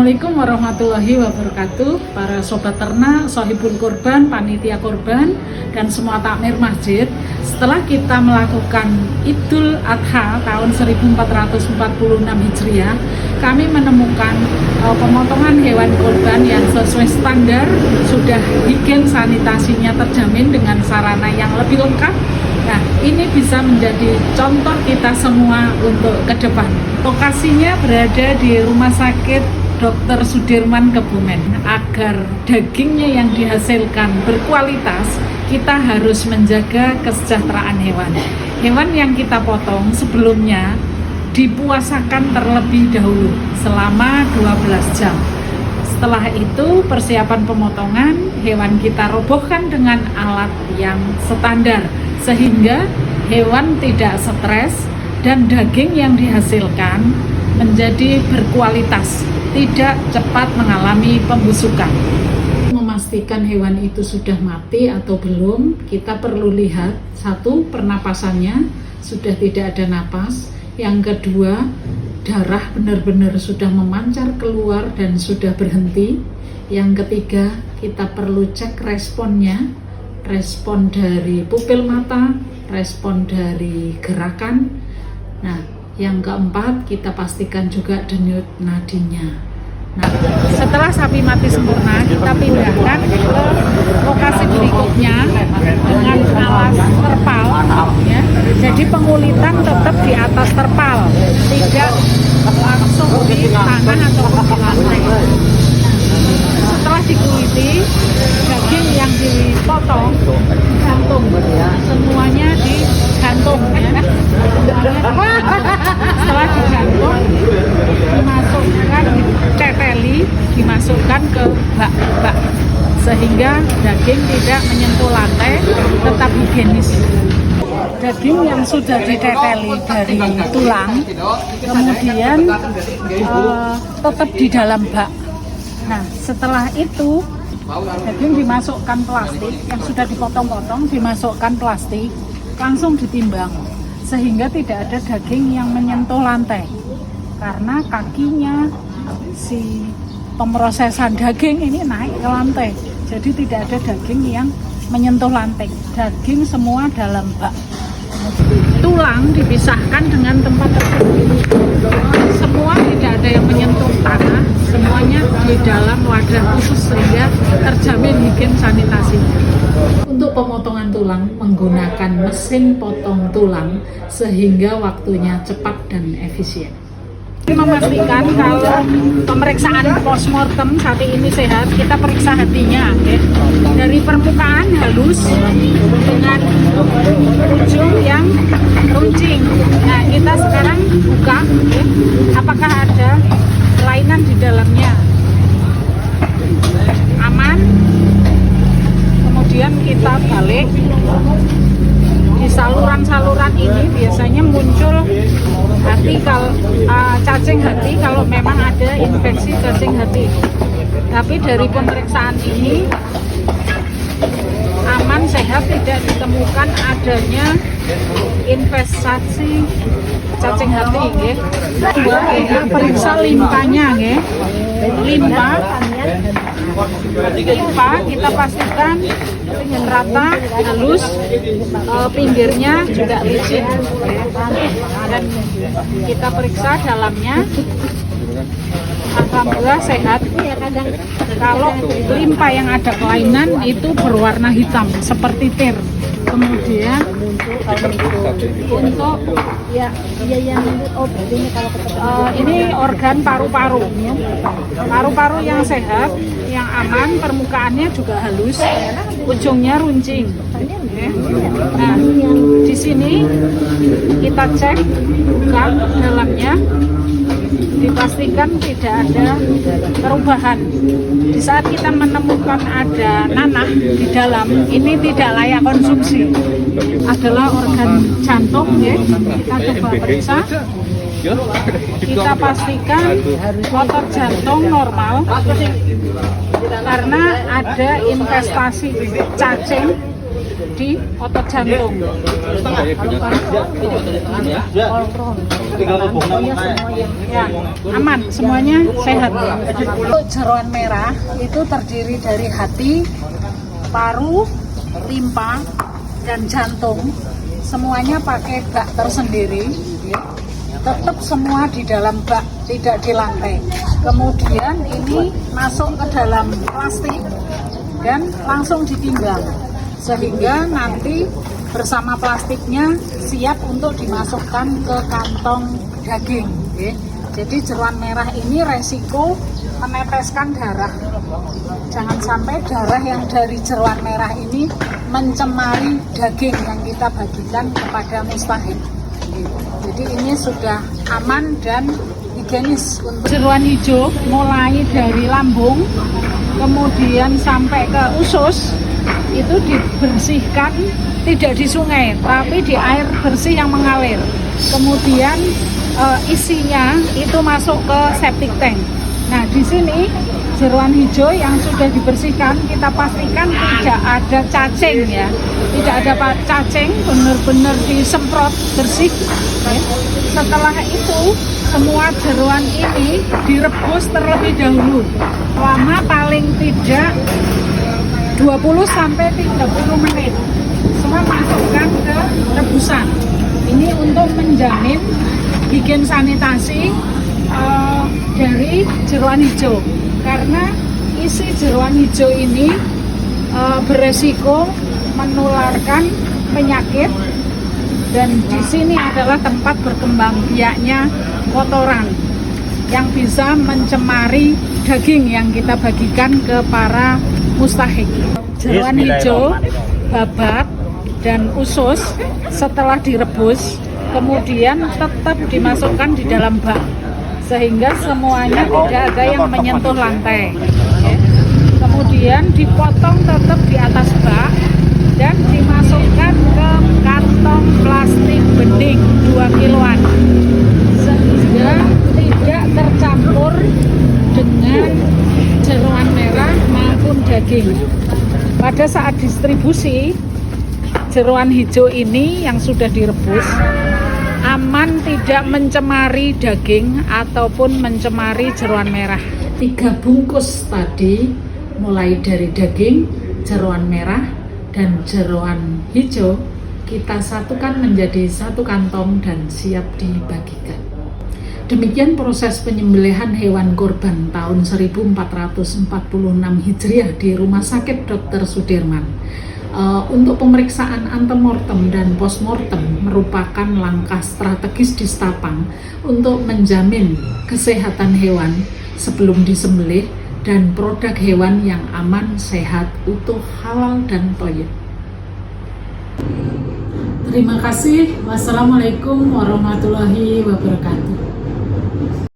Assalamualaikum warahmatullahi wabarakatuh. Para sobat ternak, sohibul korban, panitia korban, dan semua takmir masjid. Setelah kita melakukan Idul Adha tahun 1446 Hijriah, kami menemukan pemotongan hewan korban yang sesuai standar, sudah higien sanitasinya terjamin dengan sarana yang lebih lengkap. Nah, ini bisa menjadi contoh kita semua untuk ke depan. Lokasinya berada di Rumah Sakit Dr. Sudirman Kebumen. Agar dagingnya yang dihasilkan berkualitas, kita harus menjaga kesejahteraan hewan. Hewan yang kita potong sebelumnya dipuasakan terlebih dahulu selama 12 jam. Setelah itu persiapan pemotongan, hewan kita robohkan dengan alat yang standar sehingga hewan tidak stres dan daging yang dihasilkan menjadi berkualitas, tidak cepat mengalami pembusukan. Memastikan hewan itu sudah mati atau belum, kita perlu lihat satu, pernapasannya sudah tidak ada napas, yang kedua, darah benar-benar sudah memancar keluar dan sudah berhenti. Yang ketiga, kita perlu cek responnya, respon dari pupil mata, respon dari gerakan. Nah, yang keempat, kita pastikan juga denyut nadinya. Nah, setelah sapi mati sempurna, kita pindahkan ke lokasi berikutnya dengan alas terpal, ya. Jadi pengulitan tetap di atas terpal, tidak langsung di tanah atau di lantai. Setelah dikuliti, daging yang dipotong gantung, semuanya digantung, ya. Setelah digantung, dimasukkan ceteli, dimasukkan ke bak-bak sehingga daging tidak menyentuh lantai, tetap higienis. Daging yang sudah diteteli dari tulang kemudian tetap di dalam bak. Nah, setelah itu daging dimasukkan plastik yang sudah dipotong-potong, dimasukkan plastik, langsung ditimbang sehingga tidak ada daging yang menyentuh lantai, karena kakinya si pemrosesan daging ini naik ke lantai, jadi tidak ada daging yang menyentuh lantai, daging semua dalam bak. Tulang dipisahkan dengan tempat tersembunyi, semua tidak ada yang menyentuh tanah, semuanya di dalam wadah khusus sehingga terjamin higien sanitasinya. Untuk pemotongan tulang menggunakan mesin potong tulang sehingga waktunya cepat dan efisien. Memastikan kalau pemeriksaan postmortem sapi ini sehat, kita periksa hatinya, ya. Dari permukaan halus dengan ujung yang runcing. Nah, kita sekarang buka, ya. Apakah ada kelainan di dalamnya, aman. Kemudian kita balik. Di saluran-saluran ini biasanya muncul hati kalau cacing hati kalau memang ada infeksi cacing hati. Tapi dari pemeriksaan ini aman, sehat, tidak ditemukan adanya investasi cacing hati, ya. Kita periksa limpanya, ya. Limpa kita pastikan rata, halus, pinggirnya juga licin, dan kita periksa dalamnya. Alhamdulillah sehat. Kalau limpa yang ada kelainan itu berwarna hitam seperti tir. Kemudian untuk ini organ paru-paru, paru-paru yang sehat, yang aman, permukaannya juga halus, ujungnya runcing. Nah, di sini kita cek buka dalamnya, dipastikan tidak ada perubahan. Di saat kita menemukan ada nanah di dalam, ini tidak layak konsumsi. Adalah organ jantung, ya. Kita coba periksa. Kita pastikan otot jantung normal, karena ada investasi cacing di otot jantung. Ya, aman, semuanya sehat. Untuk jeroan merah itu terdiri dari hati, paru, limpa, dan jantung. Semuanya pakai bak tersendiri. Tetap semua di dalam bak, tidak di lantai. Kemudian ini masuk ke dalam plastik dan langsung ditimbang, sehingga nanti bersama plastiknya siap untuk dimasukkan ke kantong daging. Jadi jeroan merah ini resiko meneteskan darah. Jangan sampai darah yang dari jeroan merah ini mencemari daging yang kita bagikan kepada mustahik. Jadi ini sudah aman dan higienis. Untuk jeroan hijau mulai dari lambung kemudian sampai ke usus itu dibersihkan, tidak di sungai tapi di air bersih yang mengalir. Kemudian isinya itu masuk ke septic tank. Nah, di sini jeroan hijau yang sudah dibersihkan kita pastikan tidak ada cacing ya, tidak ada cacing, benar-benar disemprot bersih. Setelah itu semua jeroan ini direbus terlebih dahulu selama paling tidak 20 sampai 30 menit. Semua masukkan ke rebusan. Ini untuk menjamin higien sanitasi dari jeroan hijau, karena isi jeroan hijau ini beresiko menularkan penyakit, dan di sini adalah tempat berkembang biaknya kotoran yang bisa mencemari daging yang kita bagikan ke para mustahik. Jeroan hijau, babat, dan usus setelah direbus kemudian tetap dimasukkan di dalam bak, sehingga semuanya tidak ada yang menyentuh lantai. Kemudian dipotong tetap di atas bak dan dimasukkan ke kantong plastik bening 2 kiloan, sehingga tidak tercampur dengan jeroan merah maupun daging. Pada saat distribusi, jeroan hijau ini yang sudah direbus aman, tidak mencemari daging ataupun mencemari jeroan merah. 3 bungkus tadi mulai dari daging, jeroan merah, dan jeroan hijau kita satukan menjadi satu kantong dan siap dibagikan. Demikian proses penyembelihan hewan kurban tahun 1446 Hijriah di Rumah Sakit Dr. Sudirman. Untuk pemeriksaan antemortem dan postmortem merupakan langkah strategis di Stapang untuk menjamin kesehatan hewan sebelum disembelih dan produk hewan yang aman, sehat, utuh, halal, dan thayyib. Terima kasih. Wassalamualaikum warahmatullahi wabarakatuh.